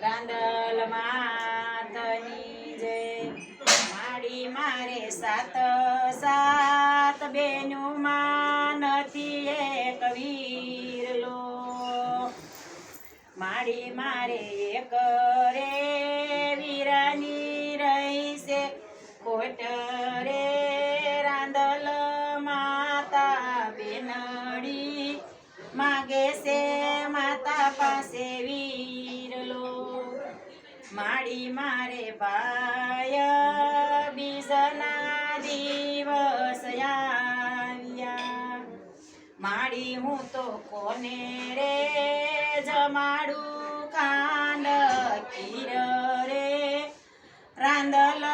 રાંદલ માતની જય માડી મારે સાત સાત બેનું માં નથી એક વીરલો માડી મારે એક રે વીરાની રહીશે કોટ રે રાંદલ માતા બેનડી માગે છે માતા પાસે વીરલો માડી મારે ભાય બીજના દિવસ આવ્યા માડી હું તો કોને રે જમાડું કાંડ ખીર રે રાંદલ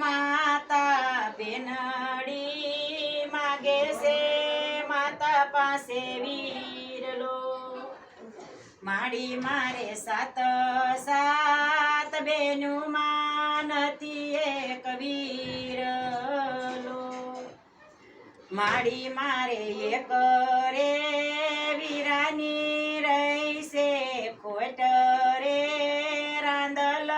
માતા બેનડી માગે છે માતા પાસે વીરલો માડી મારે સાત સાત બેનું માં નથી એક વીરલો માડી મારે એક રે વીરાની રહીશે ખોટ રે રાંદલ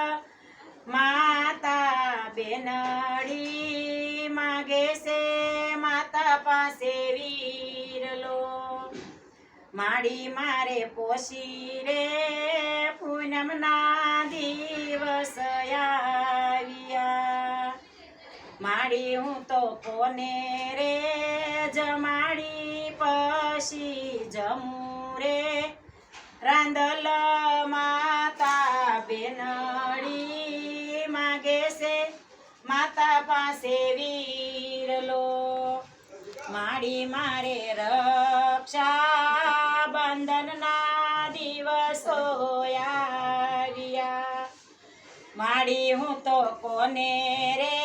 માતા બેનડી માગે છે માતા પાસે વીરલો માડી મારે પોષી રે પૂનમના દિવસ આવ્યા માડી હું તો કોને રે જમાડી પછી જમું રે રાંદલ માતા બેનડી માગે છે માતા પાસે વીરલો માડી મારે રક્ષા બંધનના દિવસો આવ્યા માડી હું તો કોને રે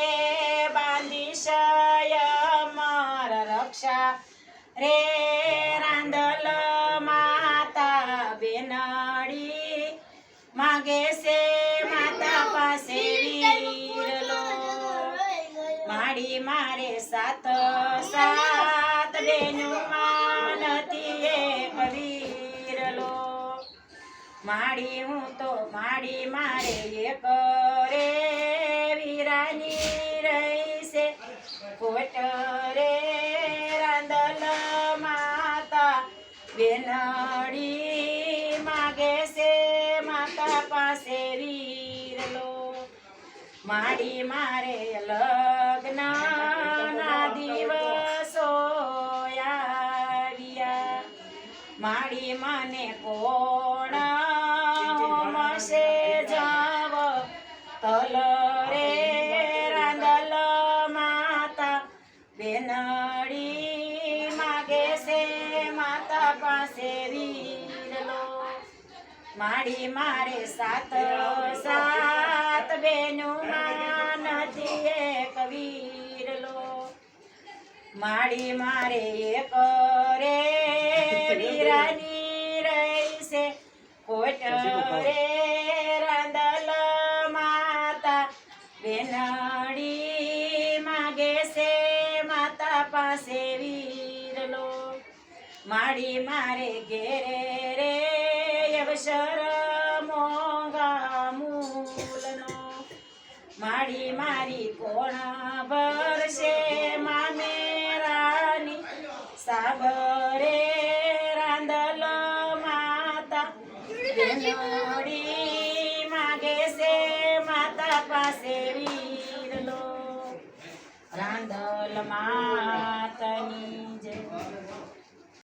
બાંધીશ અમર રક્ષા રે રાંદલ માતા બેનડી માગે છે માતા પાસે વીરલો માડી મારે સાત સાત બેનું માં નથી એક વીરલો માડી હું તો માડી મારે એક રે વીરાની રહીશે કોટ રે રાંદલ માતા બેનડી માગે છે માતા પાસે વીરલો માડી મારે લગ્ન ના દિવસો આવ્યા માડી મને કોણ હોમશે જાવ તલ રે રાંદલ માતા બેનડી માગે છે માતા પાસે વીરલો માડી મારે સાત સાત બેનું માં નથી એક વીરલો માડી મારે એક રે વીરાની રહીશે કોટ રે રાંદલ માતા બેનડી માગે છે માતા પાસે વીરલો માડી મારે ઘેરે રે અવસર મોંઘા મૂલનો માડી મારી કોણ ભરશે મામેરાની સાબરે રાંદલ માતા બેનડી માગે છે માતા પાસે વીરલો રાંદલ માતની